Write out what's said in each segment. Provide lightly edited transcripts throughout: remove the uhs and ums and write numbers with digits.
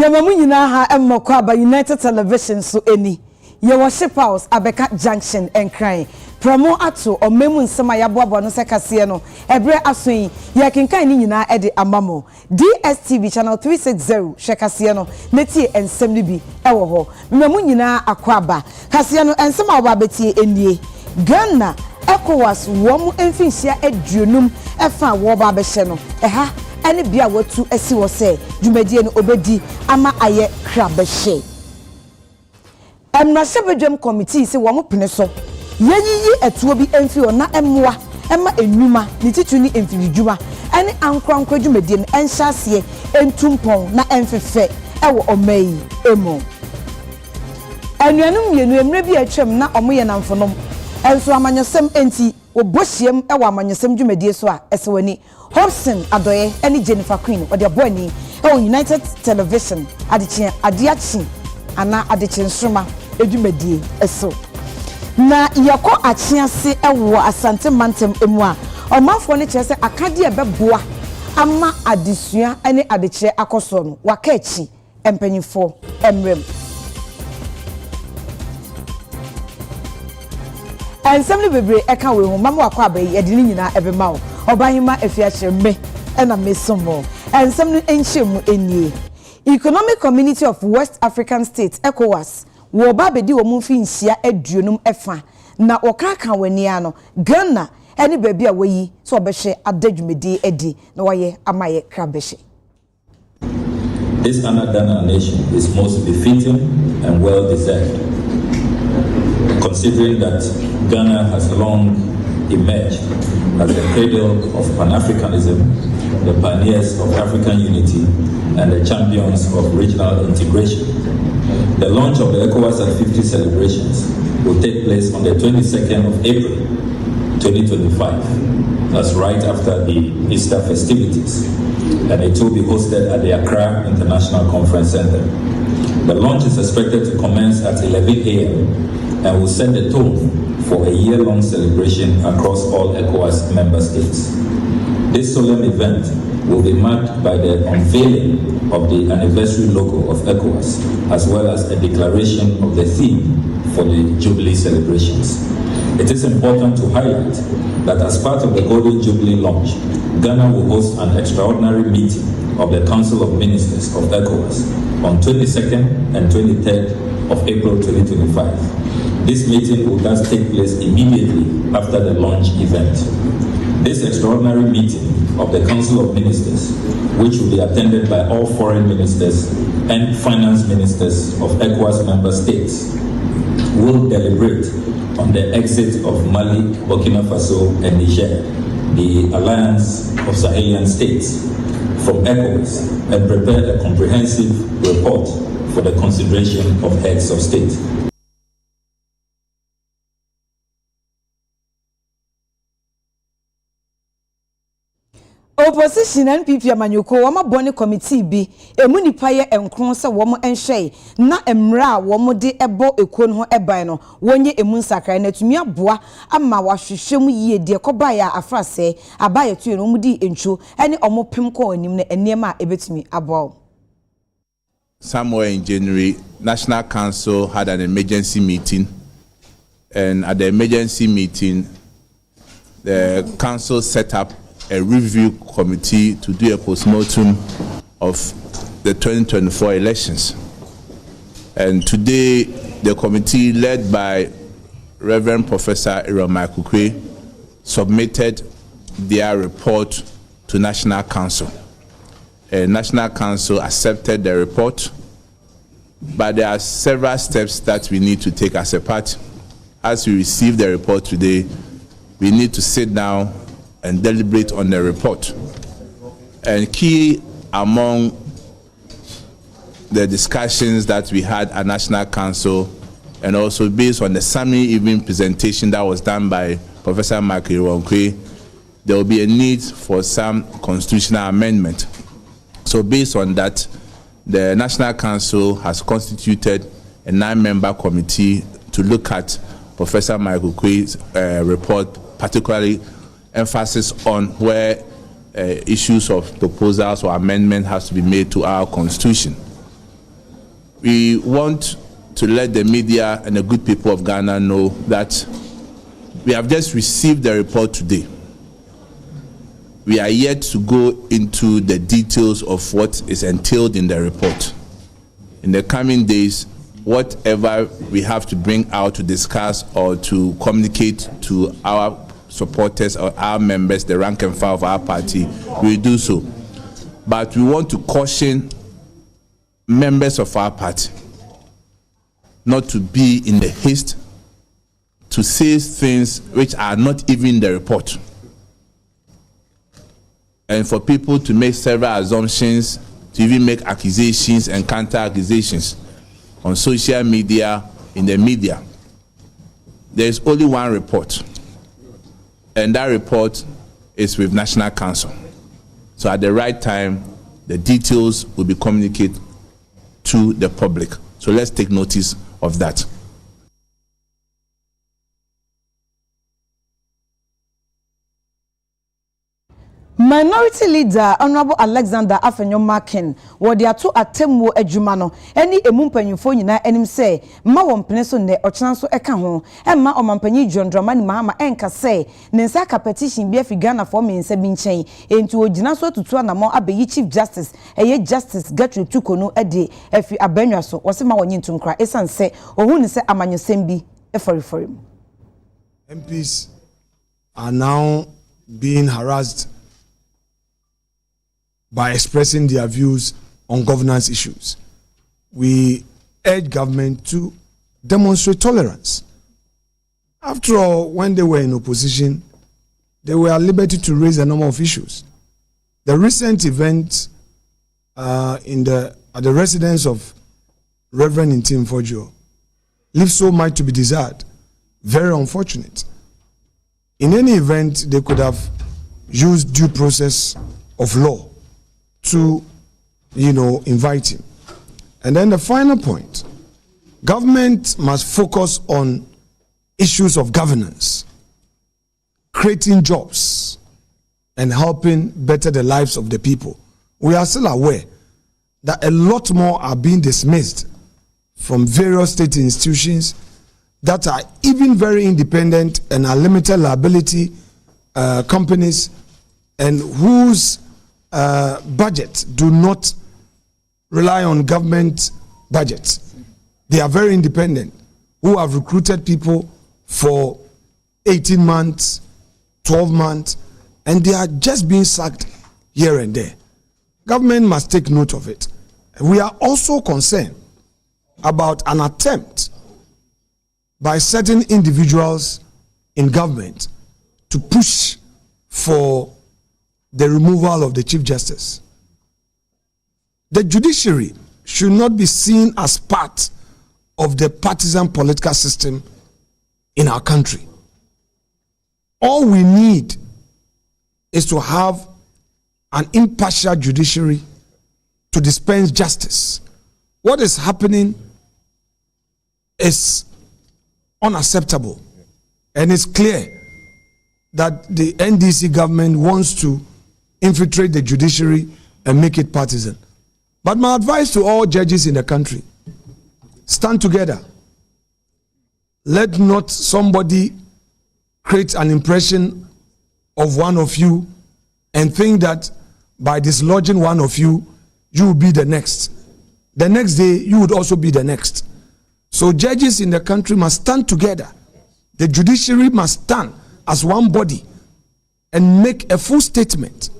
Yamamu nyina ha emma kwa United Television so eni. Ye worship house Abeka Junction enkran. Promo ato omemu nsema ya boabo no sekase no. Ebre asoyi ye kenkan ni nyina e de amamo. DSTV channel 360 shekase no. Netie ensem ni bi ewo ho. Memu nyina akwaba. Kase no ensema oba betie enie. Ghana Ecowas womu emfinhia aduonum efa wo ba behye no. Eha ene bia watu esi wo se dwumadie no obedi ama aye krabehye emrase bedwam committee se wo mo pene so yeyiyi etuo bi emfi ona emmoa ema enwuma ni titu ni emfidwuma ene ankwankwa dwumadie no enhyase entumpon na emfefe ewo omayi emo anuanum yenu emre bi atwam na omoye namfonom enso amanyosem enti obohiem ewa amanyosem dwumadie so a esewani Hobson Adoye eni Jennifer Queen or the boy United Television adiachi ana adichi nsoma edwumadie eso na yako achiase ewo asante mantem emu a omafo ne kyerese akade ebeboa ama adesua ene adekye akoso no waka echi empanyifo emrem ensem bebre eka we ho mama wakwa abayi edini nyina ebema o Obahima efiache me ena mesomo ensem no enhyemu enie Economic Community of West African States Ecowas wo ba bedi wo mu finhia aduonum efa na okaka wania no Ghana ene baabi a wayi so obehye adadwumedi edi na waye amaye krabehye. This honor done our nation is most befitting and well deserved, considering that Ghana has long emerged as the cradle of Pan-Africanism, the pioneers of African unity, and the champions of regional integration. The launch of the Ecowas at 50 celebrations will take place on the 22nd of April 2025. That's right after the Easter festivities, and it will be hosted at the Accra International Conference Center. The launch is expected to commence at 11 a.m. and will set the tone for a year-long celebration across all Ecowas member states. This solemn event will be marked by the unveiling of the anniversary logo of Ecowas, as well as a declaration of the theme for the Jubilee celebrations. It is important to highlight that as part of the Golden Jubilee launch, Ghana will host an extraordinary meeting of the Council of Ministers of Ecowas on 22nd and 23rd of April 2025. This meeting will thus take place immediately after the launch event. This extraordinary meeting of the Council of Ministers, which will be attended by all foreign ministers and finance ministers of ECOWAS member states, will deliberate on the exit of Mali, Burkina Faso, and Niger, the alliance of Sahelian states, from ECOWAS, and prepare a comprehensive report for the consideration of heads of state. Opposition NPP amanyoko wama bone committee bi emu nipa ye enkron se womo enhwe na emra womo de ebo ekuo no ho eban no wonye emu nsakran na tumi aboa ama wahwehwem yie de koba ya afrase abaye tuye no mudi encho ene omopem ko anim na enema ebetumi aboa. Somewhere in January, National Council had an emergency meeting, and at the emergency meeting, the council set up a review committee to do a postmortem of the 2024 elections. And today, the committee led by Reverend Professor Michael Kwe submitted their report to National Council. National Council accepted the report, but there are several steps that we need to take as a party. As we receive the report today, we need to sit down and deliberate on the report. And key among the discussions that we had at National Council, and also based on the summary evening presentation that was done by Professor Michael Kwe, there will be a need for some constitutional amendment. So based on that, the National Council has constituted a 9-member committee to look at Professor Michael Kwe's report, particularly emphasis on where issues of proposals or amendment has to be made to our constitution. we want to let the media and the good people of Ghana know that we have just received the report today. We are yet to go into the details of what is entailed in the report. In the coming days, whatever we have to bring out to discuss or to communicate to our supporters or our members, the rank and file of our party, we do so. But we want to caution members of our party not to be in the haste to say things which are not even in the report. And for people to make several assumptions, to even make accusations and counter-accusations on social media, in the media. There is only one report, and that report is with National Council. So at the right time, the details will be communicated to the public. So let's take notice of that. Minority Leader Honorable Alexander Afenyo-Markin wodi ato atemwo adwuma no eni emumpanyimfo nyina enim se ma wompene so ne ochena so eka ho emma omampanyi John Dramani Mahama enka se ne nsa ka petition bi afi Ghana for me nsa bi nchen enti ogina so tutu anamo abeyi Chief Justice eye Justice Gertrude Tukono ede afi abanwa so wose ma wonyi ntunkra esan se ohun ne se amanyosem bi eforiforim. MPs are now being harassed by expressing their views on governance issues. We urge government to demonstrate tolerance. After all, when they were in opposition, they were at liberty to raise a number of issues. The recent event at the residence of Reverend Ntim Fojo leaves so much to be desired. Very unfortunate. In any event, they could have used due process of law to, invite him. And then the final point, government must focus on issues of governance, creating jobs, and helping better the lives of the people. We are still aware that a lot more are being dismissed from various state institutions that are even very independent and are limited liability companies, and whose budget do not rely on government budgets. They are very independent, who have recruited people for 18 months, 12 months, and they are just being sacked here and there. Government must take note of it. We are also concerned about an attempt by certain individuals in government to push for the removal of the Chief Justice. The judiciary should not be seen as part of the partisan political system in our country. All we need is to have an impartial judiciary to dispense justice. What is happening is unacceptable, and it's clear that the NDC government wants to infiltrate the judiciary and make it partisan. But my advice to all judges in the country: stand together. Let not somebody create an impression of one of you and think that by dislodging one of you, you will be the next. The next day, you would also be the next. So judges in the country must stand together. The judiciary must stand as one body and make a full statement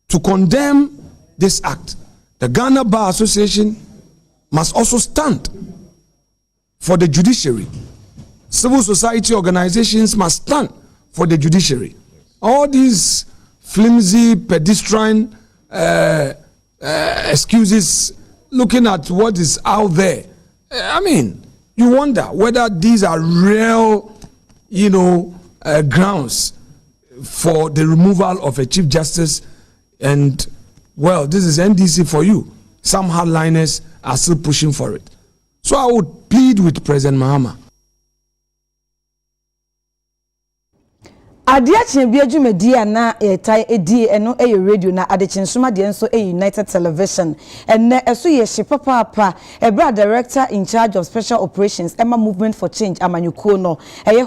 to condemn this act. The Ghana Bar Association must also stand for the judiciary. Civil society organizations must stand for the judiciary. All these flimsy, pedestrian excuses, looking at what is out there, you wonder whether these are real, grounds for the removal of a Chief Justice. And, well, this is NDC for you. Some hardliners are still pushing for it. So I would plead with President Mahama. Adeakye bi adwumadi ana etai edi eno radio na adekyensoma de nso United Television enne eso ye hye papa ebra director in charge of special operations Emma Movement for Change amanyuko no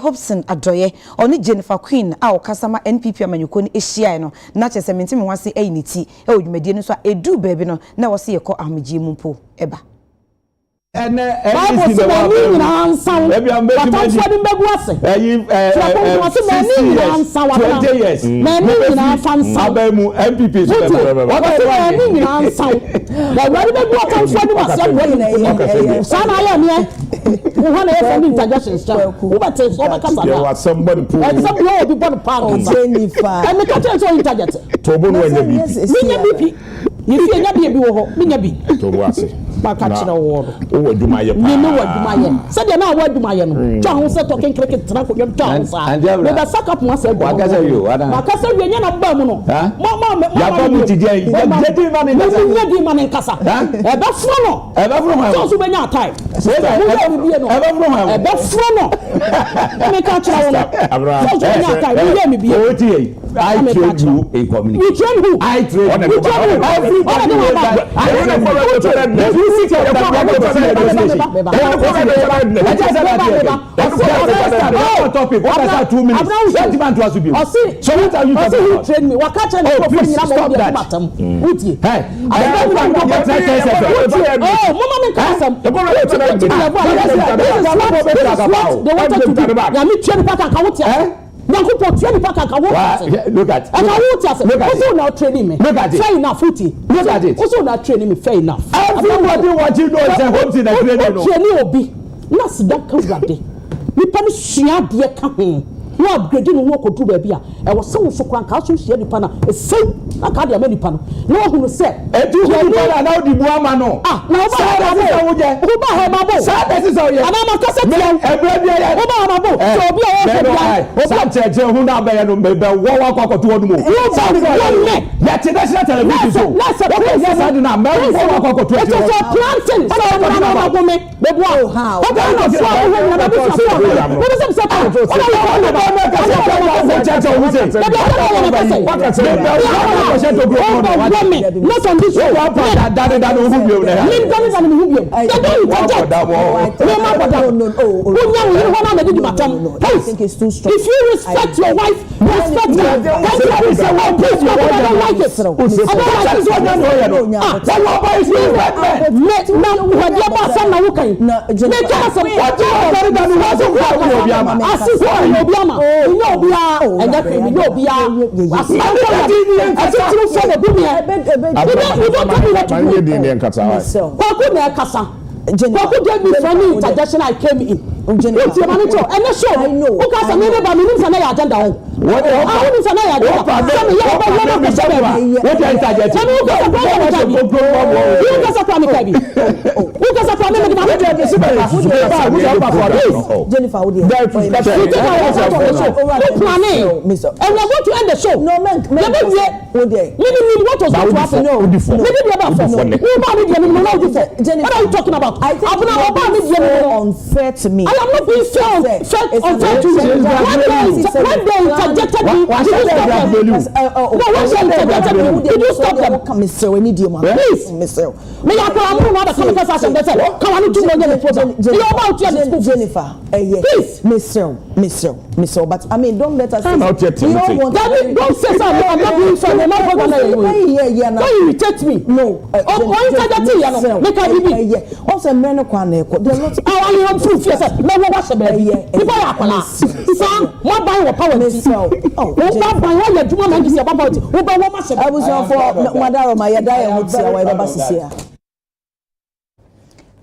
Hobson Adoye oni Jennifer Queen a okasama NPP amanyuko ni ehia no na kyese mentimi wase niti odwumadi no so edu baabi no na wose yekọ ahmegye mu mpo eba ene isi the one na ansan maybe I'm making money years na ni na ansan abemu MPP so what na ni na ansan na wari be go kan so ni ma se boy na sana ya me wo na e from interjections cha wo ba te so ba kasa na was somebody pull some blow people the park Jennifer and me ka tell so interject to bo no nya BP ni fi nya bi wo ho me nya bi to bo ase ba ka kira wo o wadumaye pa ni wadumaye se de na wadumaye no twa ho se talking cricket tra ko yam twa ho sa me da saka po ase go akasa yo ada akasa yo nya na ba mu no ya ba mu ti dia jadi man in kasa e ba fro no so be nya time e ba fro no me ka kira wo no so be nya time we me bi o ti I trade you in communication. You train who? I trade you. Look at also now training me. Look at it. Fair enough, footy. Look at it. Also now training me. Fair enough. Everybody what you know is a home in the training. Training obi. Na sidan ka wade. Mi pa mi hia de ka ho. No upgrade no wo kodu ba bia. E wo so so kran ka so hia nipa na. E sem na ka de ama nipa no. No hu no se. E tu hu nipa na odi bu ama no. Ah, na ba ha ba wo je. Wo ba ha ba bo. Sa be se so ye. Ana ma ka se ti. E bra bia ye. Wo ba ha ba bo. So obi o wo se bia. Sa cheche hu na ba ye no be wo wa kwa kotu odu mo. Sa me. Ya ti national television so. Yes I do na me wo wa kwa kotu odu. It is planting. So na ba go me. Be bo how. What kind of so wo na be so. What is it? Not on this show. I think it's too strong. If you respect your wife, respect her. Jennifer gave me funny interjection I came in. Jennifer, I know. Because I never ba minimum sana ya agenda ho. What minimum sana ya agenda. What interjection? Jennifer, and we are going to end the show. No, man. What was going to happen? What are you talking about? I think it's so unfair to me. I am not being unfair to you. When they interjected me, did you stop them? Please, Mr. Me I come on the conversation. They say, "Come on, you know you about Jennifer." Please, Mr. But I mean, don't let us. I'm out here. Don't say so. I'm not being fair. I'm not going to. Why you irritate me? No. Why you make a also men kwane ko there not I am proof yes no what say be people ya kwala so what buy your power oh what buy what you do man this about it what buy what ma say I was for madaro ma ya die ho tia wa baba sisia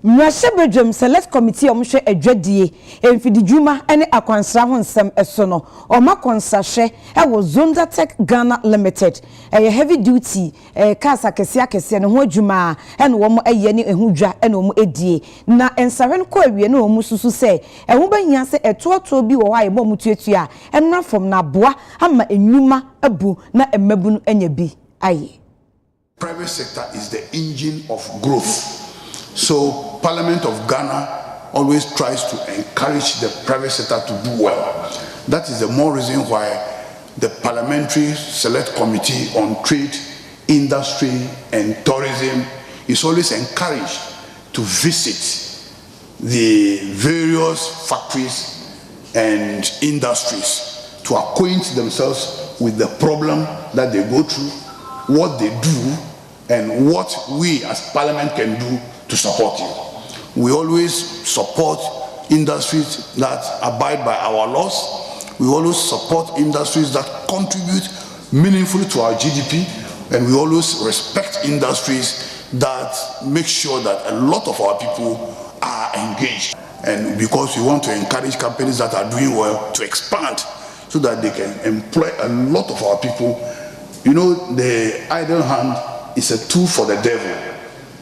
Mwashebedwem select committee omhwe adwadie emfididwuma ene akwansra ho nsem eso no omakonsahwe e wo Zonda Tech Ghana Limited e heavy duty cars akese ne ho adwuma ene wo mo eye ne ehudwa ene wo mo edie na ensahwe no ko awie ne wo mo susu se e ho bahia se etoto bi wo wa bo mo tuatua enra from na boa ama enwuma abu na emabu no anya bi aye. Private sector is the engine of growth. So Parliament of Ghana always tries to encourage the private sector to do well. That is the more reason why the Parliamentary Select Committee on Trade, Industry and Tourism is always encouraged to visit the various factories and industries to acquaint themselves with the problem that they go through, what they do, and what we as Parliament can do to support you. We always support industries that abide by our laws. We always support industries that contribute meaningfully to our GDP, and we always respect industries that make sure that a lot of our people are engaged. And because we want to encourage companies that are doing well to expand so that they can employ a lot of our people. You know, the idle hand is a tool for the devil.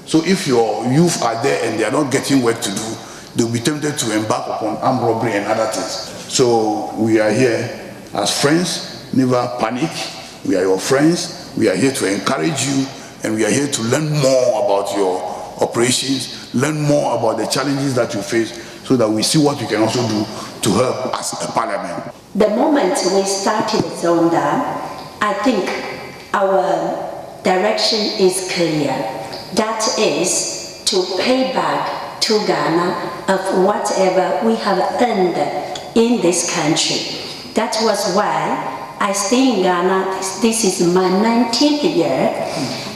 So if your youth are there and they are not getting work to do, they'll be tempted to embark upon armed robbery and other things. So we are here as friends, never panic. We are your friends. We are here to encourage you, and we are here to learn more about your operations, learn more about the challenges that you face, so that we see what we can also do to help as a parliament. The moment we started Zonda, I think our direction is clear. That is to pay back to Ghana of whatever we have earned in this country. That was why I stay in Ghana. This is my 19th year.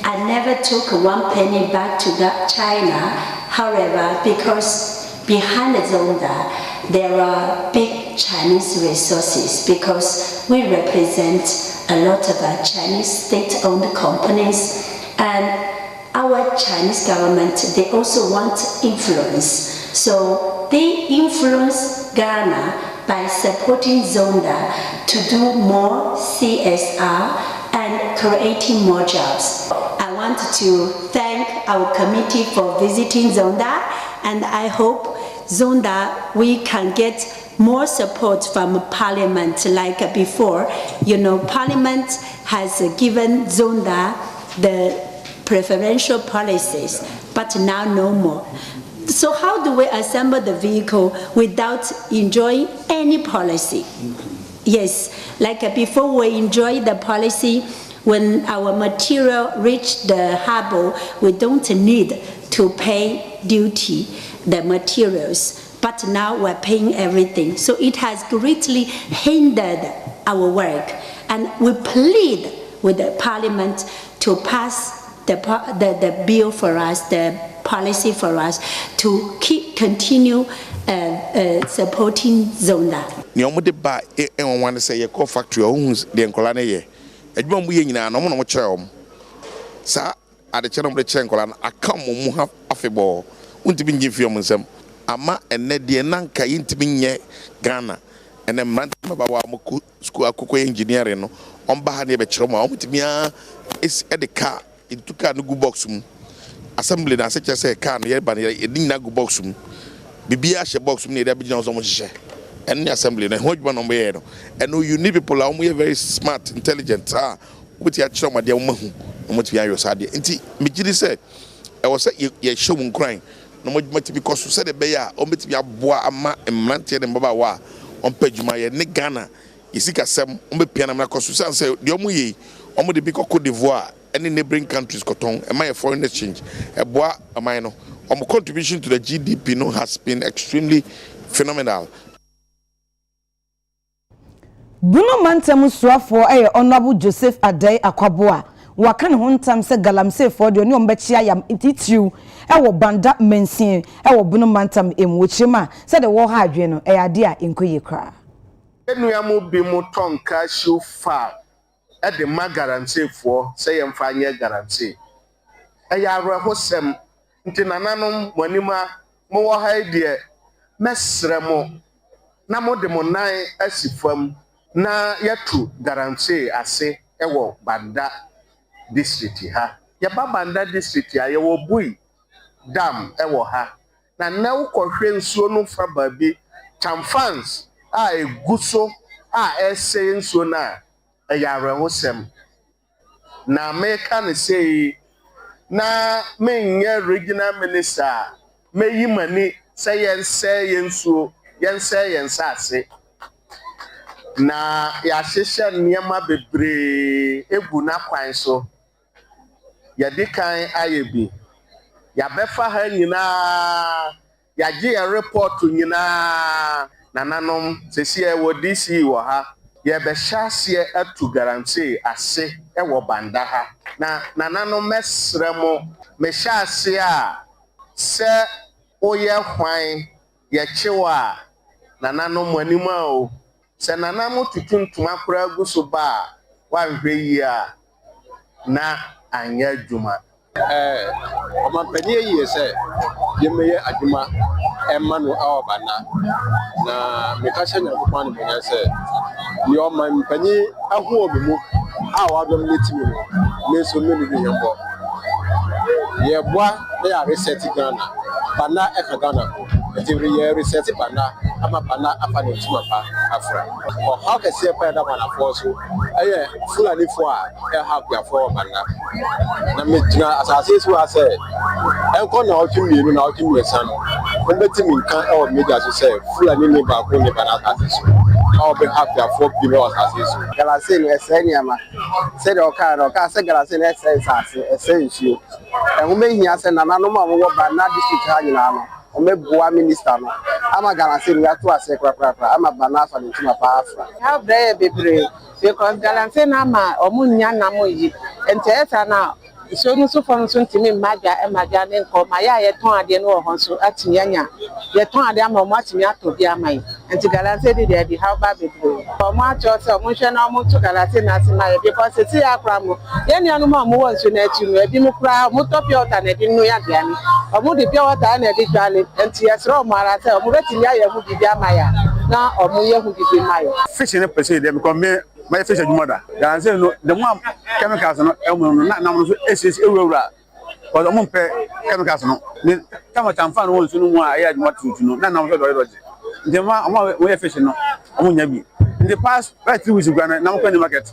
I never took 1 penny back to China. However, because behind Zonda, there are big Chinese resources, because we represent a lot of Chinese state-owned companies, and our Chinese government, they also want influence. So they influence Ghana by supporting Zonda to do more CSR and creating more jobs. I want to thank our committee for visiting Zonda, and I hope Zonda, we can get more support from Parliament like before. You know, Parliament has given Zonda the preferential policies, but now no more. So how do we assemble the vehicle without enjoying any policy? Yes, like before we enjoy the policy, when our material reach the harbor, we don't need to pay duty, the materials, but now we're paying everything. So it has greatly hindered our work, and we plead with the Parliament to pass the bill for us, the policy for us, to continue supporting Zonda. Niomode ba one say ye call factory owns the encola na ye. Edwom bu ye nyina no mo no kyerɛ om. Sa ade kyerɛ mo de kyerɛ encola na aka mo mu ha afebɔ. Untimi ngi fi om nsɛm. Ama enne de nanka yintimi nye Ghana. Ene man ba wa mo school akoko engineering no. On ba ha ne be kyerɛ mo. Omtimi a is e de car into car no go box mu. Assembly na se kyerɛ say car no ye ba ne e din na go box mu. Bibia she box mu ne de be gina so mo hyehyɛ. And the assembly, and you need people are very smart, intelligent. With your chum, my dear woman, no much behind your side. Mijidi said, I was a showman crying. No much because you said a bear, or met me a bois, a man, and Mantian and Baba on page my neck Ghana. You see, some piano, because Susan said, the Omuye, Omo de Bico Cote d'Ivoire, any neighboring countries, Coton, and my foreign exchange, a bois, a minor. Our contribution to the GDP no has been extremely phenomenal. Bruno Mantam Swafo Honorable Joseph Adai Akwaboa wakan hontam se galamsey for de oni ombechia yam ititiu wo banda mensin wo Bruno Mantam emwochima se de wo ha adwe no ade a enkoye kra enuamu bi mu tonka shofa e de magaramsey for se yemfa anye garamsey hosem nti nananom monima mo wo ha de mesremo na mo de mo nan asifam na yatu garamsey ase ewo banda district ha ya banda district ya wo bui dam ewo ha na na ukohwe nsuo no fa babi chamfans a eguso a ese nsuo na hosem na meka ne sei na menye regional minister meyimani say yense yensuo yense ase na yɛahyehyɛ nneɛma bebree egu n'akwan so yɛde kan ayɛ bi yɛabɛfa ha nyinaa yɛagye yɛ report nyinaa nananom sɛsi wɔ DC wɔ ha yɛbɛhyɛ aseɛ atu guarantee ase wɔ banda ha na nananom mɛsrɛ mo mehyɛ aseɛ a sɛ woyɛ hwan yɛkyew a nananom anim a o sɛ nanamo tutuntum akora gu so ba a wanhwɛ yi a na anyɛ adwuma ɔmampani yie sɛ yɛmmɛyɛ adwuma ɛma no awɔ bana na meka hyɛ nyankopɔn no menya sɛ ne ɔmampani ahoɔ me mu a wadɔm no timi no me nso mmɛne bi yɛmbɔ yɛboa na yɛaresɛte Ghana bana ɛka Ghana ho nti yɛresɛte bana ama bana afa ne ntuma pa afra ɔhaw kɛseɛ pa ɛda banafoɔ so ɛyɛ fulanifoɔ a ɛha akuafoɔ wɔ bana na megyina asase so a sɛ ɛnkɔ na ɔtwe mmienu na ɔtwe mmiɛnsa no wɔbɛtumi nka ɛwɔ media so sɛ fulani ne baako ne bana asase so a wɔbɛha akuafoɔ bi no wɔ asase so galamsey no ɛsɛ nneɛma sɛdeɛ ɔkaa no ɔkaa sɛ galamsey no ɛsɛ nsase ɛsɛ nsuo ɛho mɛhia sɛ nananom a wɔwɔ bana district ha nyinaa no ɔmɛboa minister no ama galamsey no yɛato ase korakora ama bana afa ne ntoma paa afra ha brɛ yɛ bebree because galamsey no ama ɔmo nya nam yi nti ɛsa na so no so for so ntimi mmaga emaga ne nkɔma ya yɛtɔn ade no wɔ hɔ so atimi anya yɛtɔn ade ama ɔmo atimi atɔ bi ama yi nti galamsey de ha ba bebree ɔmo atɔ sɛ ɔmo hwɛ na ɔmo to galamsey na ase ma yɛ because sɛ ti akora mo yɛ nua no ma ɔmo wɔ nso na akyi no ebi mo kura ɔmo tɔ pure water na de no ya aduane ɔmo de pure water na de dwale nti yɛsrɛ ɔmo ara sɛ ɔmo betimi ayɛ ho bibi ama ya na ɔmo yɛ ho bibi ma yɛ fish ne pese dem ko me my fish adwuma da galamsey no the more chemicals no emu no na nam so esis ewura but ɔmo mpɛ chemicals no ne kama tamfa no wonsu no mu a ɛyɛ adwuma tutu no na nam so dɔre dɔje nti ma ɔmo wɔyɛ fish no ɔmo nya bi in the past 3 weeks gwana na mo kɔ ni market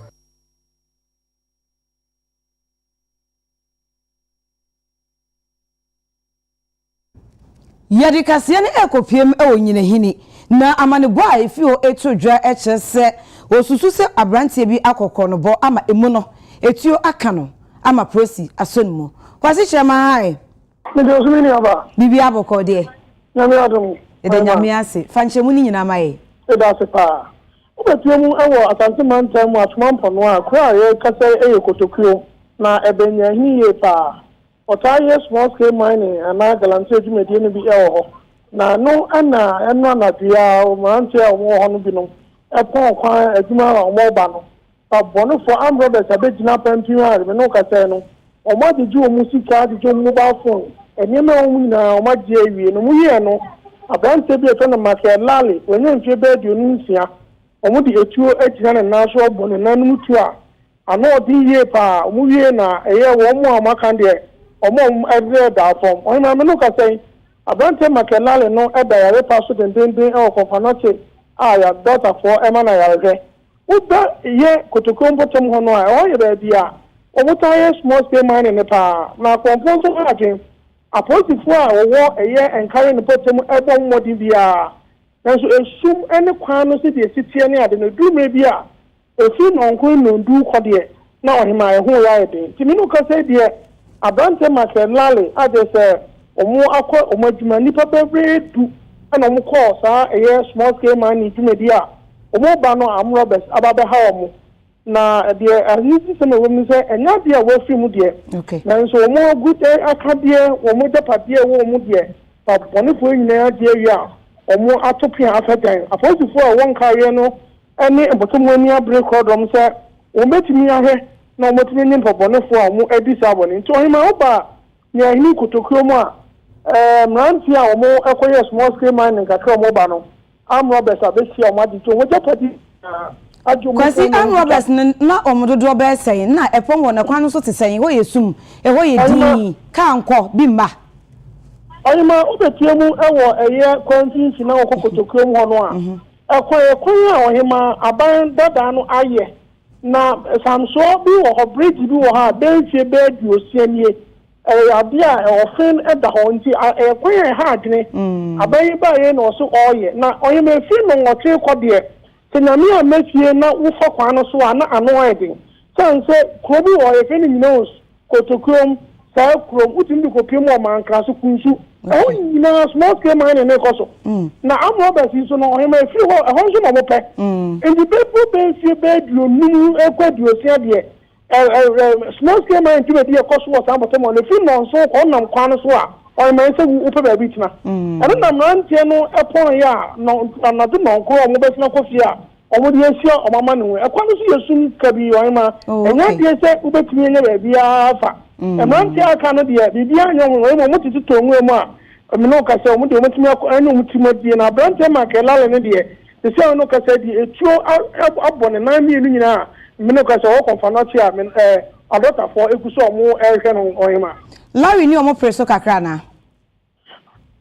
yɛde kaseɛ ne ekopiem ɛwɔ nyinahini na amanebo a efi o eto dwa ɛkyɛ sɛ osusu sɛ abranteɛ bi akɔkɔ no bɔ ama emu no etuo aka no ama prosi asonmu kwasi kyerɛma hae me de osumi ni aba bibi abɔkɔ deɛ nyame adom ɛda nyame ase fa nkyɛmu ni nyina maye ɛda ase paa wobɛtuo mu ɛwɔ asante mantam mu atoma mpɔno a kora yɛ kasa ɛyɛ kotokuo na ɛbɛnya hiye paa ɔtaa yɛ small scale mining ana galamsey adwumadie no bi ɛwɔ hɔ na no ana ɛno anadua ɔmante a ɔmo hɔ no bi no ɛpɔn kwan adwuma a ɔmo ba no abɔnefo ambrɔders abɛgyina pampim a me no kasa no ɔmo agyegye ɔmo sika agyegye ɔmo mobile phone nneɛma a ɔmo nyinaa ɔmo agye awie no mo yɛ no aberante bi ɛtɔ no makɛ lale wɔnyɛ mfie bɛɛ aduonu nsia ɔmo de etuo agyina ne nan so ɔbɔ ne nanom tu a ano ɔde yie paa ɔmo wie na ɛyɛ wɔn mo a ɔmo aka deɛ ɔmo ɛdɛ da fam ɔmo me no kasa yi aberante makɛ lale no ɛda yare pa so dendenden ɛwɔ kɔfanɔkye a yɛ dɔtafoɔ ɛma na yarehwɛ woda yɛ kotokuo mpɔtam hɔ no a ɛwɔ yɛ baabi a ɔmo taa yɛ small scale mining ne paa na akɔmfoɔ nso ho adwen apolisifoɔ a wɔwɔ ɛyɛ nkare ne pɔtam ɛbɔ mmɔden biara nanso esum ɛne kwan no si deɛ si tie ne ade no dumire bi a efi nɔnko nnondu kɔ deɛ na ɔhema ɛho yɛ ayɛ den tìmi no kasa deɛ aberante makɛ lale agye sɛ ɔmo akɔ ɔmo adwuma nipa bebree du ɛna ɔmo kɔɔ saa ɛyɛ small scale mining dwumadi a ɔmo ba no amrɔbɛs ababɛha ɔmo na deɛ ahisi sɛ ɛwɔ mu sɛ ɛnya deɛ a wɔafiri mu deɛ nanso ɔmo good akadeɛ ɔmo gyapadeɛ ɛwɔ ɔmo deɛ bɔnefoɔ nyinaa agye awie a ɔmo ato pia afɛdan apolisifoɔ a wɔn nkaeɛ no ɛne mpɔtɔm ani abere kɔdɔm sɛ wɔn bɛtumi ahwɛ na wɔn bɛtumi nye mpɔbɔnefoɔ a wɔn adi saa bɔne nti ɔhema ɔba nea ahini kotokuo mu a mmeranteɛ a wɔn ɛkɔyɛ small scale mining kakra wɔn ba no amrɔbɛs abɛhyia wɔn agyegye wɔn gyapade kwasi amrɔbɛs na ɔmo dodoɔ bɛyɛ sɛn na ɛpɔn wɔ n'akwan no so te sɛn ɛhɔ yɛ sum ɛhɔ yɛ dii kaa nkɔ bi mba ɔyɛma wobɛtie mu ɛwɔ ɛyɛ kwantinsi na wɔkɔ kotokuo mu hɔ no a ɛkwan a ɔhema aban dadaa no ayɛ na samsoɔ bi wɔ hɔ bridge bi wɔ hɔ a bɛnfie bɛɛdi osianie ɛyɛ adeɛ a ɛwɔfen ɛda hɔ nti ɛkwan a ɛha adwene aban yi baayɛ na ɔso ɔɔyɛ na ɔyɛma efi no nwɔtwe kɔ deɛ Tinamia make you not woof for Quano so are not annoying. Some say, Kobu or if any knows, Kotokrom, South Chrome, wouldn't do Kopimo man, Krasukunsu. Oh, you know, small scale mine and Ecowas. Now, I'm Robert, you know, him a few a hundred of a pet. And the people pay your bed, you knew a quad, you said, small scale mine to be a cost was some of them on the film on so on them Quanoswa. Or my son will put a beach now. I don't know, Tiano, upon ya, no, not the monk or mobile coffee. Or would you see or my money? I can't see a soon cabby or Emma. And what you said, Uber to me, be a and one year cannot be a young woman wanted to tell me more. I mean, no, I said, what you want to make any Timothy and I brand them like a lal and idiot. The same no, I said, it's true up on a 9 million. Minocas or for not here, I mean, a daughter for if you saw more air or Emma. Larry knew more preso kakrana.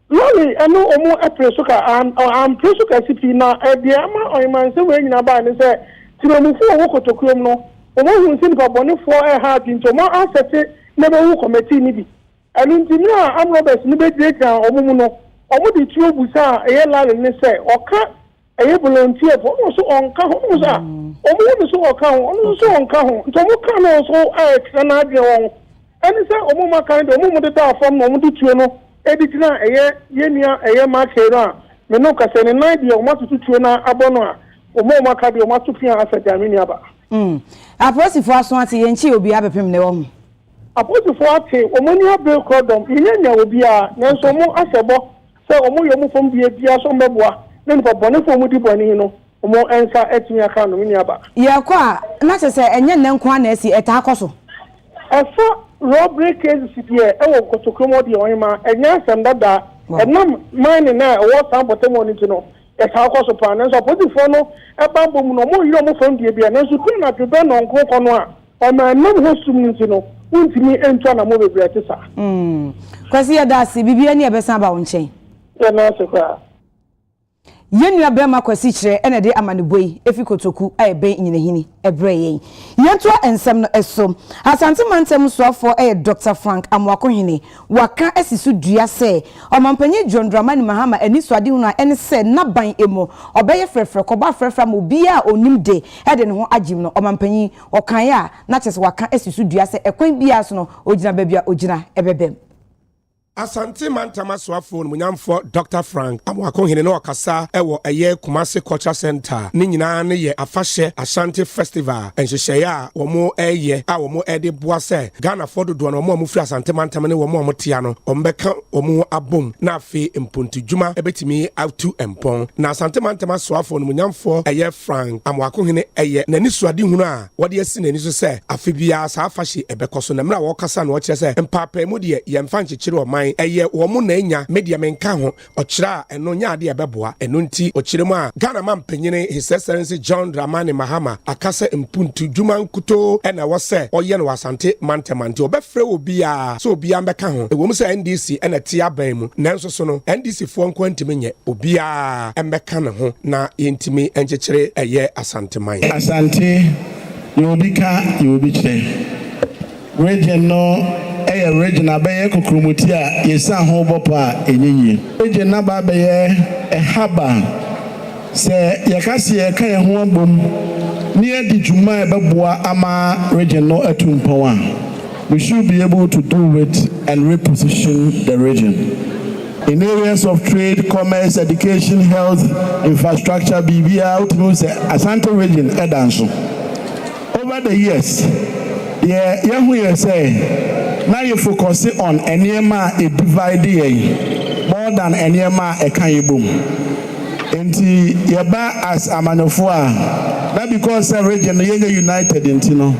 Larry, I know more a presoka and I'm presoka city now. The ama or man say when you buy and say, Timomu for walk to Cromno, or who send for bonnet for a heart into more asset, never who committee maybe. And in Timia, I'm Roberts, Midday or Muno, or would the two Busa, a Larry, and say, or cut a volunteer for also on Cahosa, or more so account, also on Caho, to more can also act and I go. And it's a woman kind of woman that from Momutuno. Editina yenia makera menoka se ne 9 o matutu tuena abono a o mo maka bi o matupia asadamini aba aposifo aso ate yenchi obi abepem ne wo aposifo ate o moni abe kodom yenya obi a nenso mo asebo se o mo yomu fom bia so mbeboa ne nko bone fo mu di bone no o mo ensa etimi aka no mini aba ye kwa na se enye ne nko na esi eta akoso efo robbery cases here e wo Kotokrom de oyima enya sem dada enam mine na wo san bottom on into no e ka akoso pan so position no e bambo mu no mo yiro mo fam die bia na so tun na tebe no nko no a o ma nam ho sum into no untimi ento na mo bebre te sa kwasi ya da si bibia ni e be san ba wo nchen ya na se kwa yenua bema kwasi kire ene de amaneboi efi Kotoku ebe nyinehini ebre yen yento ensem no eso asante mantem soafo Dr. Frank Amwakohene waka asisu dua se omampanyi John Dramani Mahama eni swade hu na ene se naban emo obeye frefre koba frefra mo bia onimde ede ne ho agim no omampanyi okan ya na chese waka asisu dua se ekwan bia so no ogina babia ogina ebebem Asante mantama swafo munyamfo Dr. Frank Amwakohene no akasa ewo eye Kumasi Culture Center ni nyina ne ye afahye Ashanti Festival enhyehyeye a womo eye a womo ede boase Ghana for dodo no womo firi Asante mantama ne womo tia no ombeka womo abom na afi mponti djuma ebetimi autu empon na Asante mantama swafo munyamfo eye Frank Amwakohene eye nani suade hunu a wode asi nani so se afi bia sa afahye ebekoso na mra wo kasa no kire se mpapa mu de ye mfa nkyekire oman eye womo na enya media menka ho okira eno nya ade ebeboa eno nti okiremu a Ghana man panyine His Excellency John Dramani Mahama akase mpuntu djuma nkuto ena wose oye no Asante mantemanti obefre obi a so obi ambeka ho ewom se NDC ena ti aban mu nanso so no NDC fo nkwantimi nye obi a embeka ne ho na yentimi enkyekire eye Asante man Asante yobika yobiche region no region abaye Kokrumuti a yesa ho bopa enyenye region na ba baye ehaba se yakase ye kan ho abom ni adi djuma ebeboa ama region no atumpon a we should be able to do it and reposition the region in areas of trade, commerce, education, health, infrastructure, BBA, Asante region edanso over the years yeah say now you focus on enema a divide more than enema a kan boom enti yeba as amanofo a that because the region united intino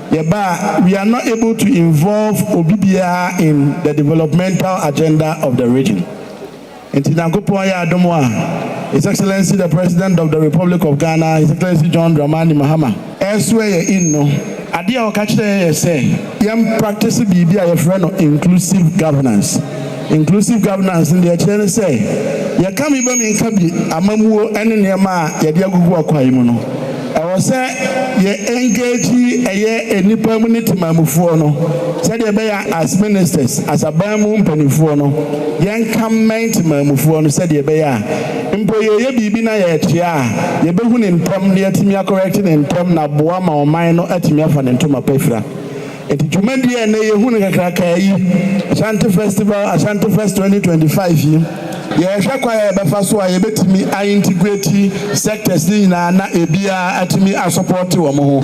yeba we are not able to involve obibia in the developmental agenda of the region enti nankopon ya adomo a His Excellency the President of the Republic of Ghana, His Excellency John Dramani Mahama elsewhere in no adia o kachire say yam practice bibia your friend of inclusive governance in the chere say ya kam iba me nka bi amamuo ene nema ya de agugu akwa yi mu no ɛwɔ sɛ yɛ engage ɛyɛ nipa mu ne temamufoɔ no sɛdeɛ ɛbɛyɛ as ministers as aban mu mpanimfoɔ no yɛnka mmɛn temamufoɔ no sɛdeɛ ɛbɛyɛ a mpo yɛyɛ biribi na yɛkyea a yɛbɛhu ne ntɔm na yɛatumi akɔrɛkte ne ntɔm na boa ma ɔman no atumi afa ne ntoma pɛfira enti dwumadi a na yɛhu ne kakraka yi Ashanti Fest 2025 yi yɛhwɛ kwa yɛbɛfa so a yɛbɛtumi integrate sectors ne nyinaa na ebia atumi support wɔ mo ho.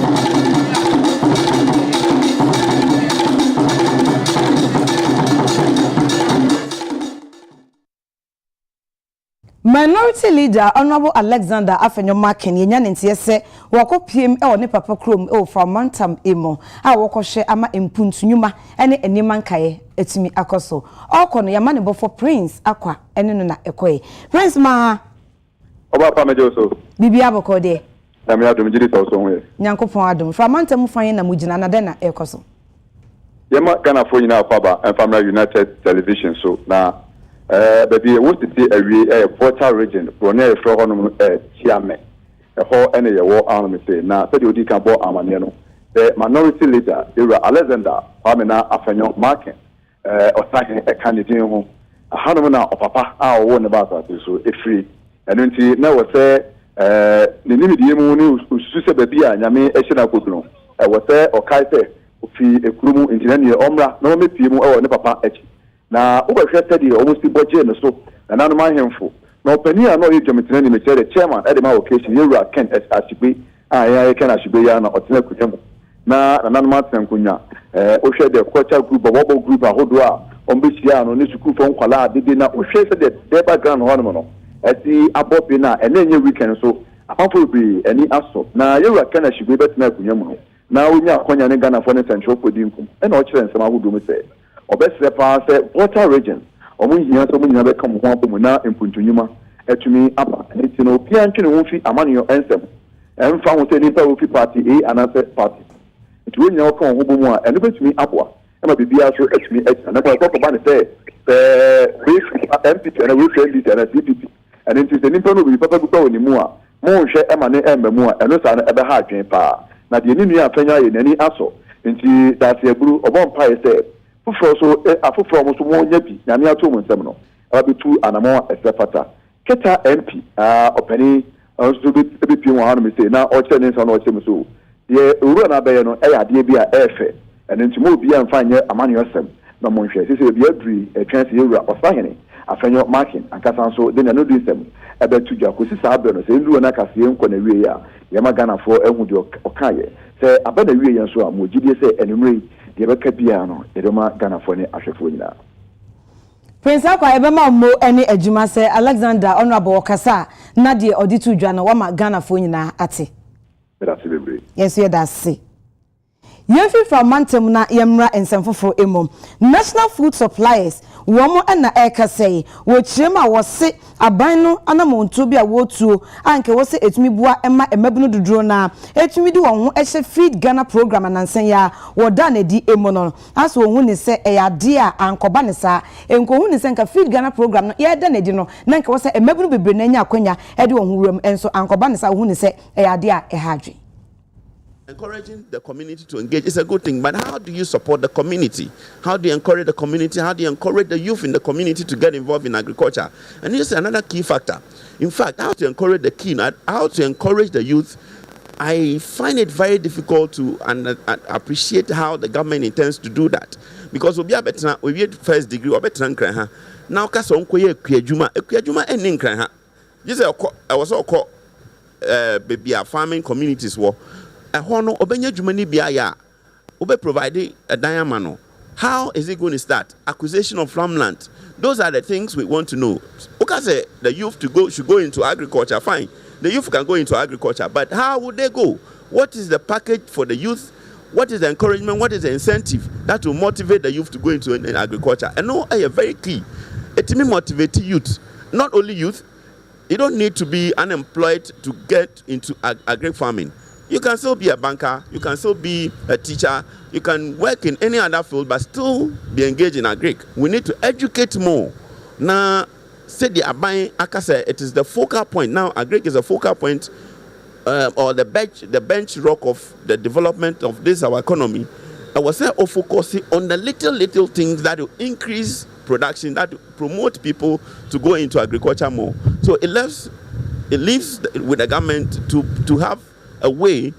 Minority leader Honorable Alexander Afenyomaken yenya ntie se wako piem e ne papa krom e from Mantam Emo a wako hye ama empuntunyuma ene enima nkaye etimi akoso okono yama ne bofo Prince akwa ene no na ekoye Prince ma oba pa mejo so bibia boko de na me adom gidi so ho ye nyankopon adom from Mantam fan na mugina na de na ekoso yema Ghana fo nyina kwaba Family United Television so na baby what to say a Volta region Brunei for honum chiame ho ene ye wo anum say na said odi kan bo amane no the minority leader Alexander Kwamena Afenyomaken osahe e candidate ho hanum na opapa a wo ne ba so efri eno nti na wo say ne nimidie mu ne ususu se baby a nyame e hye na kodunu wo say okai say ofi ekurumu ntina ne omra na wo mepie mu e wo ne papa echi na ubehwe study almost budget no so na nanu mahemfo na opani a no ye dwametena ni mechere chairman edema occasion yewura Ken Ashigbe ya Ken Ashigbe ya na otena kujemu na nanu maten kunya ohwe de culture group bobo group ahodo a ombehia no ne sukuu fo nkwala adede na ohwe se de background ho no ati abobi na enenye weekend so afafo bi ani aso na yewura Ken Ashigbe betena kunya mu na onya akonya ne Ghana for ne central podium e na o kire nsema ahodo mu se obesre pa se Volta region omu hia so mu nyina be kam ho apomu na empuntunyuma etumi apa enti no pia ntwe ne ho fi amanyo ensem emfa ho se nipa wo fi party A anase party enti wo nyina ko ho bomu a eno betumi aboa e ma bibia so etumi echa na ko ba ne se we MP na we friend na CPP enti se nipa no bi papa bi pa woni mu a mo hwe e ma ne emba mu a eno sa na ebe ha adwen pa na de ni nua afanya ye nani aso enti da se eburu obon pa ye se so afoforo mo so mo nya bi na me ato mo nsem no ababetu anamo esefata keta MP opani so be pie won me say na o che ne so na o che me so de uru na be no ade bi a efe ene ntimo obi a mfa nye amane osem na mo nhwe sese bi aduri etwan se ewura osahene Afenyomaken ankasa so de na no du nsem ebetu dwa kosi sa abe no se ndu na kase enko na wie ya yema Ghana fo ehu de okaye se abana wie yen so a mo gidie se enumre de beka bia no edoma Ghana fo ne ahwefo nyina Prince akwa ebema mo ene adwuma se Alexander honorable kasa na de oditu dwa no wama Ghana fo nyina ate that's bebre yes ye da se Yefi from Mantam na yemra ensemfofo emo National Food Suppliers womo na eka say wo chirema wo se aban no anamonto bi a wotuo anke wo se etumi bua ema emabunu duduro na etumi di won ho ehye Feed Ghana program anansen ya wo da na di emo no aso wo hu ne se eyade a ankoba ne sa enko hu ne se nka Feed Ghana program no ye da na di no na nka wo se emabunu bebre na nya akwanya e de wo hu wuram enso ankoba ne sa hu ne se eyade a ehadwe. Encouraging the community to engage is a good thing, but how do you support the community? How do you encourage the community? How do you encourage the youth in the community to get involved in agriculture? And this is another key factor. In fact, how to encourage the youth, I find it very difficult to appreciate how the government intends to do that. Because we have first degree, we have now kaso nkoye ekuyadwuma eni nkran ha. Just I was all called baby farming communities wo. Hono obenya dwumani bia ya obe provide a diamond. How is it going to start? Acquisition of farmland. Those are the things we want to know. Okay, say the youth should go into agriculture. Fine, the youth can go into agriculture, but how would they go? What is the package for the youth? What is the encouragement? What is the incentive that will motivate the youth to go into agriculture? And no, very key. It may motivate youth. Not only youth. You don't need to be unemployed to get into agri farming. You can still be a banker, you can still be a teacher, you can work in any other field, but still be engaged in agric. We need to educate more. Now, say the Abai Akase, it is the focal point. Now, agric is a focal point or the bench rock of the development of this our economy. I was saying focusing on the little things that will increase production, that will promote people to go into agriculture more. So it leaves with the government to have a way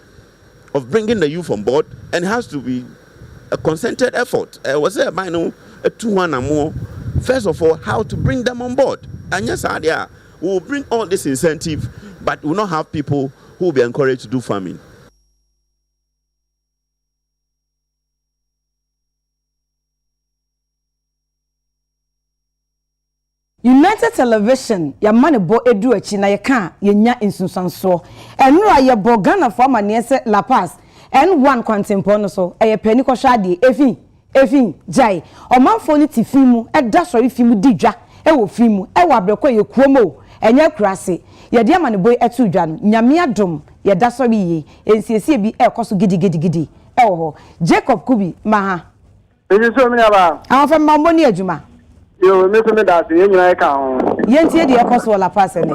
of bringing the youth on board, and it has to be a concentrated effort. I was saying, a 2-1 or more. First of all, how to bring them on board. And yes, we will bring all this incentive, but we will not have people who will be encouraged to do farming. United Television ya mane bo edu achi na ye ka ye nya insunsanso enura ye bo Ghana for amane se La Paz N1 kwantempo no so eye pani ko hwade efin jai omanfo ni tifimu eda sori fimu didwa e wo fimu e wo abreko ye kuomo enye kurase ye de amane bo etu dwa no nyame adom ye da sori ye ensiesie bi e koso gidi e wo ho Jacob Kubi maha ebi so mi aba awon fe mambo ni adwuma yo me so me da se nyina ka ho yentie de ekoso La Paz ne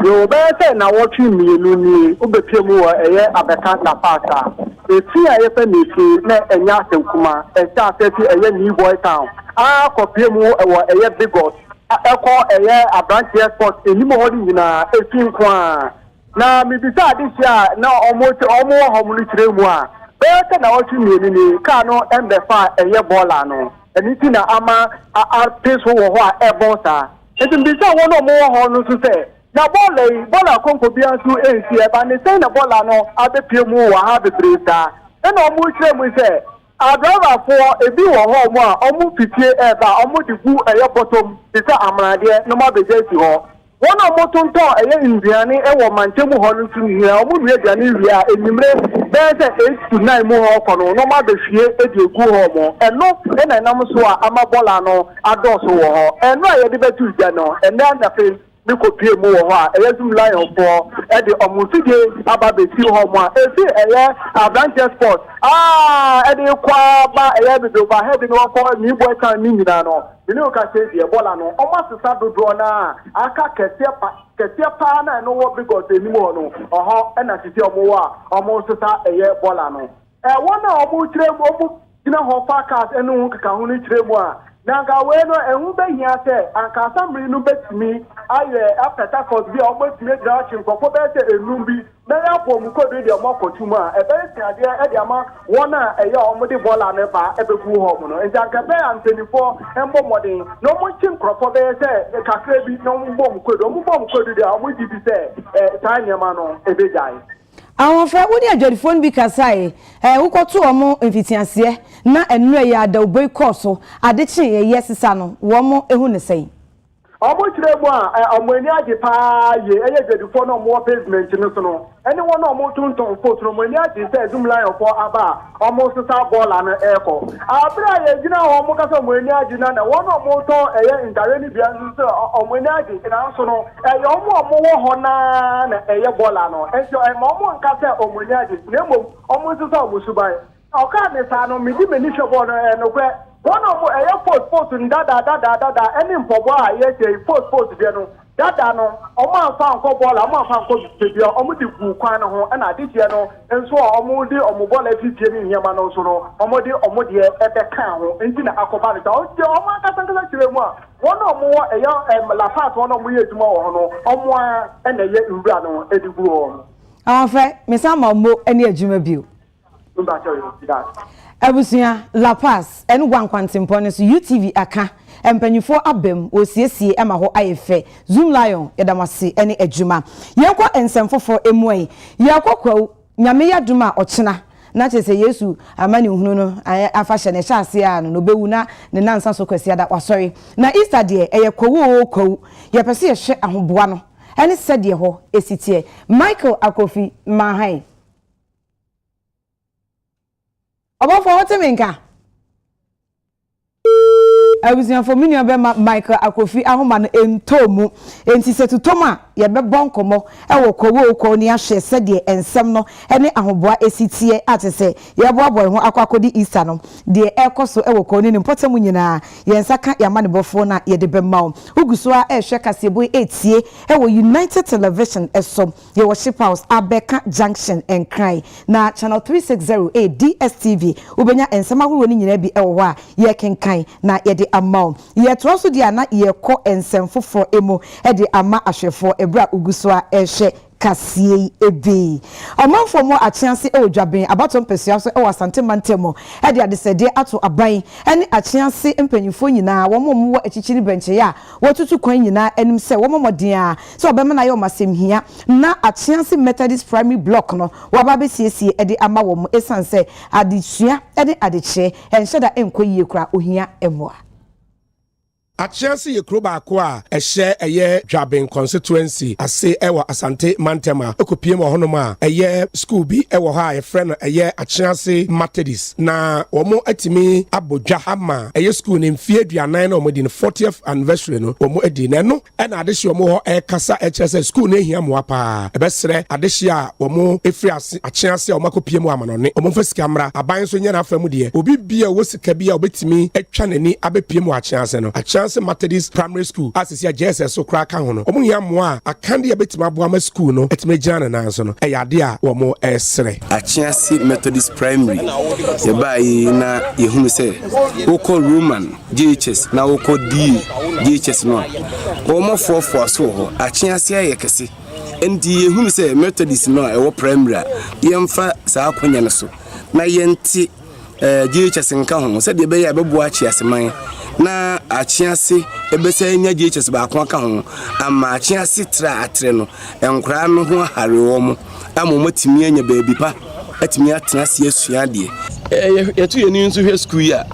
yo be se na wo twi mienu ni obepie mu wo eye abeka La Paz a efi a ye fe mefi na enya asenkuma e cha seti eye ni boy town a kopie mu wo eye bigos eko eye abranche sport enimo hodi nyina efi nkwa na mi bisa adisia na omo ho mu kire mu a be se na wo twi mienu ni ka no embefa eye bola no anything na ama peso wo ho a ebonsa etin bi say won mo ho no so say na bola konko bia so ensi e ba ne say na bola no abepie mu wa ha bebresa e na omo kire mu say a driver for ebi wo ho mo a omo pitie e ba omo di gu eye bottom bi say amrade no ma bejesi ho won omo tonto eye indiane e wo manchemu ho no so hia omo dua diane wi a enimre there's 8 to 9 more kono no ma be fie e de gu ho mo eno e na nam so a amabola no adoso wo ho eno a ye de betu ja no eno na fe mi ko pie mu wo ho a e yesum lion for e de omufide aba be ti ho mo a e fi eye advantage sport e de kwa ba eye be do ba head no ko mi boy kan ni nyina no ni o ka se de bola no o ma sesa dodo na aka kese pa na no wo bigos enimo no oho e na titi omo wa omo sesa eye bola no wona omo kire mu omo gina ho forecast enu kaka hu ni kire mu a na ga we no ehu be hia se anka asambri no betimi aye after takos bi omo timi gra chinkofo be se enum bi na ya po mu kodu de omo kotumu a e be se ade e de ama wona eye omo de bola no ba e be gu ho mu no e janka be antenifo embo modern no mo chinkrofo be se kakra bi no mo mu kodu de omo di bi se ta nyama no e be jai awon fe wo ni ajodifon bi kasai ukotu omo mfitianse na enure ya da oboi course adechi ye yesisa no wo mo ehu ne sei omo kire mu a omo ani age pa ye eye ajodifon no mo pavement no so no ene won omo tunton foot no mo ani age se zoom line for aba omo sisa ball an eko abra ye gina omo kasa mo ani age na won omo to eye intereni bia so omo ani age na so no omo wo ho na eye ball no enso omo nkasa omo ani age na omo sisa omo subai oka ne sa no mi di meni shobo no kwe one of post dada any mpobo a ye say post there no dada no omo afa nko bola omo afa nko bibia omo di gu kwan no ho na adie no enso omo di omo bola fitie ni hiama no so no omo di omo de ebe kan ho enti na akoba no o di omo akasa nkala kire mu a one omo La Paz one omo ye djuma wo no omo a na ye nwura no edigu ho afa me sama mo ene adjuma bio Abusia La Paz N1 kwantempo ne so UTV aka empanyufo abem osiesie ema ho ayefe Zoom Lion yedamase ene adwuma yenkwa ensemfofo emuai yakokwa nyame yaduma ochena na chese Yesu amani hunu no afahye ne hyase a no bewu na ne nansa so kwasi ada wasori na Easter de eyekwowo yepese yehwe ahoboa no ene sede ho esitie Michael Akofi Mahai About for what minka? I was in for many of them, Michael Akofi, Ahoman, and Tomu, and she said to Toma, ye be bon komo e wo kowo ko ni ahwe se de ensem no ene ahoboa esitie atese ye boaboy ho akwakodi Easter no de ekoso e wo ko ni mpotamu nyina ye nsaka ya manebofo na ye de be mawo uguso a ehwe kasebo etie e wo United Television eso ye worship house Abeka Junction and Cry na channel 360 DSTV ubenya ensema horo ni nyina bi e wo a ye kenkan na ye de amaw ye to so dia na ye ko ensem foforo emo e de ama ahwefo ebra uguso a ehwe kasie ebe omanfo mo achianse e odwaben abato mpesua so e wasante mantemo e de adesede ato aban ene achianse mpanyifo nyina wo mo achichiri benche ya wotutu kwan nyina enim se wo momodin a so obema na ye omasem hia na achianse Methodist primary block no waba be siesie e de ama wo mo esanse adesua e de adeche enhyeda enkoyie kura ohia emoa Achianse ye kroba akwa ehye eye Dwaben constituency ase ewa Asante Mantema ekopie mo honoma eye school bi ewo ha ye friend eye Achianse Methodist na omo atimi abodwa ama eye school ne mfie aduanan na omo di 40th anniversary no omo edi na no na adehye omo ho kasa echese school na ehia mo apa ebesere adehye a omo efri Achianse omo akopie mo amanone omo fasika mra aban so nya na afamu de obi bia wo sika bia obetimi atwa nani abepie mo Achianse no Methodist primary school as is JSS so crack hono omu ya mo a akande ya betima aboama school no etime jana na so no eyade a wo mo esere Achianse Methodist primary ye bai na yehunu se woko Roman JHS na woko D JHS no wo mo fofo so ho Achianse ye kese endi yehunu se Methodist no e wo primary yemfa sa akonya no so na yenti JHS nka ho se de be ya bebo Achianse man na Achianse ebese nya JHS ba akwa ka ho ama Achianse tra atre no enkra no ho hare wo mo amomotimi anya baabi pa atimi atena se asua de yetu yeni nso hwe school ya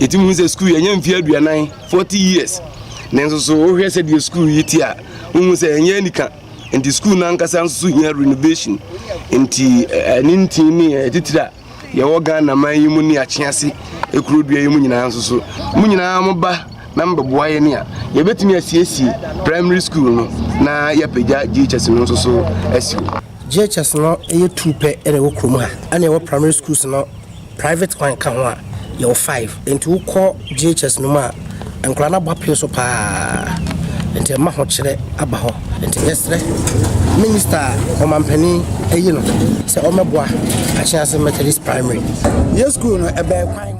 yetimu se school ya nya mfia aduanan 40 years nenso so hwe se de school yiti a hu se nya nika enti school na nkasa nso hia renovation enti ninti ni titira ye wo Ghana man yimu ni Achianse ekurudua yimu nyina nso so mu nyina mo ba na mbeboa ye ne a ye betimi asiesie primary school no na ya pagya JHS no nso so asio JHS no ye tupe ene wo krom ha ane wo primary schools no private one ka ho a ye 5 enti wo kɔ JHS no ma enkora na ba pie so pa enti ma ho kyerɛ aba ho enti yesre minister omampani eyi no se omeboa Achianse Methodist primary ye school no ebe kwan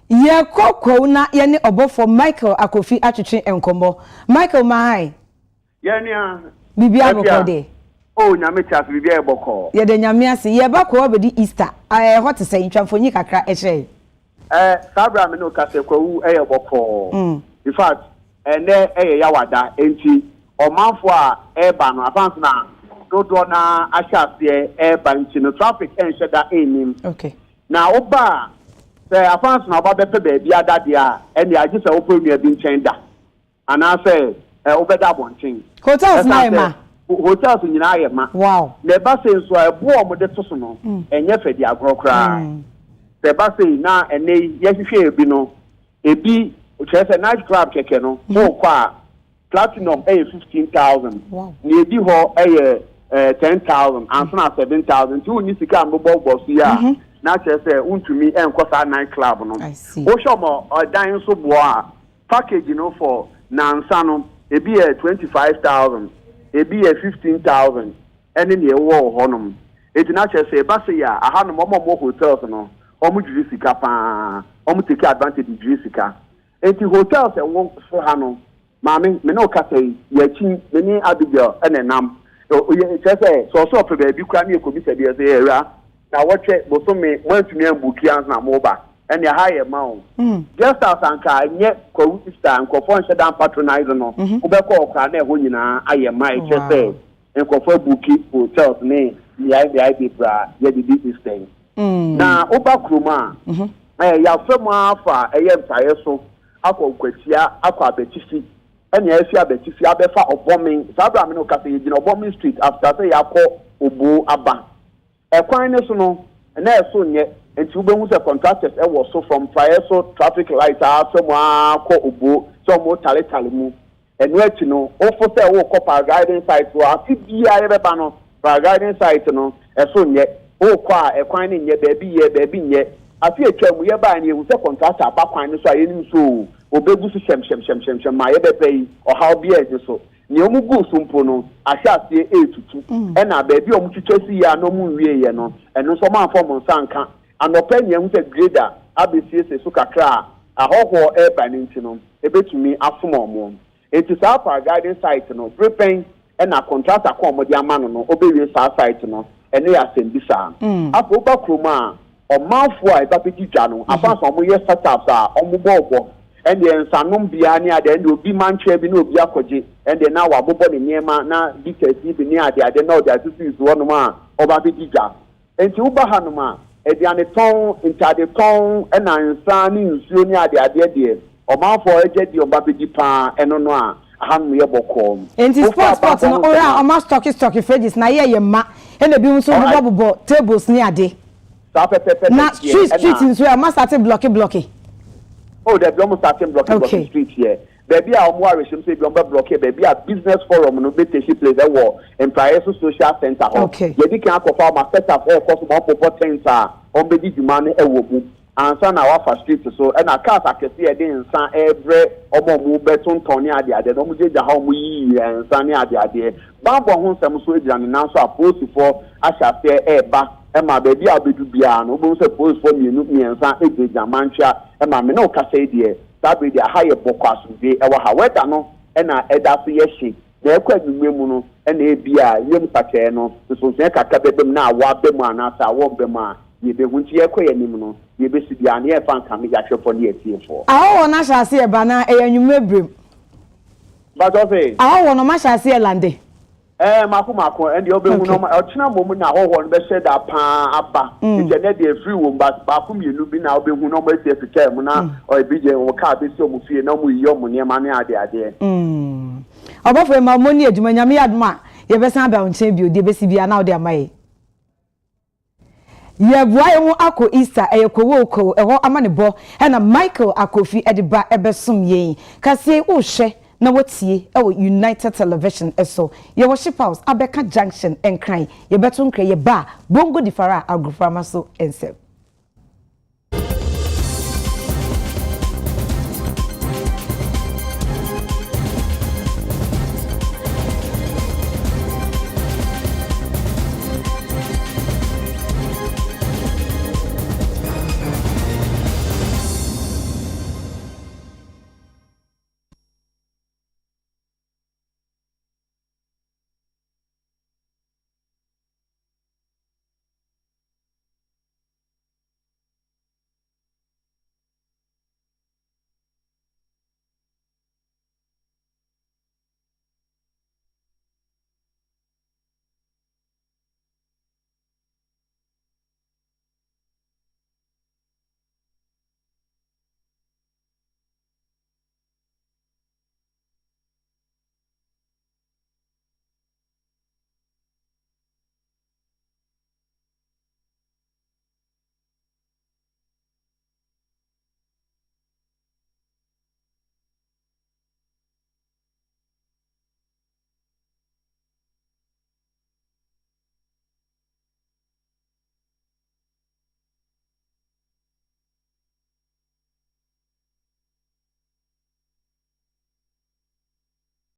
ye kokko na ye ne obofo Michael Akofi atwetwe enkombo Michael mahai ye ne a bibia bokode o nyame tia se bibia eboko ye de nyame ase ye ba ko obedi Easter hot say ntwamfonyi kakra ehye sabra me no kase kwawu eboko in fact ene yawada enti omanfo a eba no advance na dodo na ahyaase eba nti no traffic enhyeda enim okay na oba se advance na oba bepe ba bia dade a ene agi se opo nua bi nchen da ana se obeda bonchen hotels na ema hotels nyina ayema wow na ba se nso ebo omo de to so no enye fedi agrokra se ba se na ene yehwehwe ebi no ebi Chese night club keke no mo kwa platinum 15,000 ni ebi ho 10,000 and na 7,000 tu ni sika mbo boss ya na chese untumi enkosa night club no o shomo dan so bo a package no for nansa no ebi 25,000 ebi 15,000 ene ne ewo honom eti na chese ba se ya aha no mo hotels no omu jiri sika pa omu take advantage jiri sika enti hotels e won so ha no maame me no ka say yachi me ni Abigail enenam o chese so pe bi kwa na ekomisa bi say era na woche bosome mwantumi ambuki ans na moba ene ha ye ma o guest house anka nye kwa Easter nkofo nche dan patronize no ubekọ okra na eho nyina aye ma chese nkofo buki hotels ne bi bra ye di Easter na oba kroma ya femu afa eye mpaye so akọ kwatia akọ abetifi ene afi abetifi abefa obomin sabra me no ka say gina street after say yakọ obo aba ekwan ne so no na eso nye nti wobɛhu sɛ contractors ɛwɔ so from prior so traffic light sɛ mo akɔ obo sɛ mo tale mu ɛno akyi no wofo sɛ wokɔ paragliding site wɔ afi biara yɛbɛba no paragliding site no ɛso nyɛ wokɔ a ɛkwan no nyɛ baabi nyɛ afi atwa mu yɛbaa ne yɛhu sɛ contractor aba kwan no so a yɛnim so obɛgu so hyɛm ma yɛbɛpɛ yi ɔhaw bi ɛgye so nea ɔmo gu so mpo no ahyɛ aseɛ ɛtutu ɛna baabi a ɔmo twitwa si yɛ a na ɔmo nwie yɛ no ɛno nso ɔmo amfa ɔmo nsa nka anɔpɛ nea ɛhu sɛ grader abɛsiesie so kakra a ahɔhoɔ ɛreba ne nti no ɛbɛtumi afom ɔmo eti saa paragliding site no prepɛn ɛna contractor kɔ ɔmo de ama no ɔbɛwie saa site no ɛno yɛ asɛm bi saa afɔ ɔba kurom a ɔmanfoɔ a ɛba bɛdi dwa no afanso ɔmo yɛ startups a ɔmo bɔɔbɔ ɛndeɛ nsanom biara ne adeɛ ɛndeɛ obi mantwɛ bi na obi akɔgye ɛndeɛ na wabobɔ ne nneɛma na details bi ne adeɛ na ɔde atutu isu hɔnom a ɔba bɛdi dwa nti woba hanom a aduane tɔn ntade tɔn ɛna nsa ne nsuo ne adeɛ deɛ ɔmanfoɔ ɛgye deɛ ɔba bɛdi paa ɛno no a hanom yɛ bɔkɔɔ nti sport no ora ɔma stock fridges na yɛ ma ɛna bi nso bobɔ tables ne ade saa pɛpɛpɛ na street nso a ma start blocky oh there be almost starting blocking street here baby a omo arehim say be on block here baby a business forum no be take place there war empire social center ho ye di kan akofa ma set up cost mo popo tent a on be di dwuma no ewo mu ansa na wa fa street so e na cars akese e dey nsan ebre omo mu beton ton ne ade no mu jeja ha omo yi nsan ne ade bambo ho nsem so ejira ne nan so aposifo ahyafe eba ema baby a bedu bia no bo se aposifo miensa ejeja mancha ema me no kasa die sabe dia ha ye bokwaso de ewa ha weda no na eda so ye hye na ekwa nwume mu no na ebia yem sache no so so kaka bebem na awa bem ana sa awo bem a ye be hunti ekwa ye nim no ye be si bia na ye fa nka me ya hwefo na etiefo awo na hyase e ba na e nwume brem ba do say awo no ma hyase e lande mako and the open no ochina mom na hoho no be share da pa aba internet dey free wo ba ku mienu bi na obehu no ma se fika mu na o ebije wo ka be se o mu fie na mu yiyo mu ne ma ne ade obofo ma mo ni aduma nyame aduma ye be san ba nche bi odi be si bia na odi amaye ye bua ye ho akọ Easter eyekowo ko eho amane bo na Michael Akofi ediba ebesom yen kase wo hwe na watie United Television eso ye worship house Abeka Junction enkran ye beto nkra ye ba bongo difara agrofama so ensem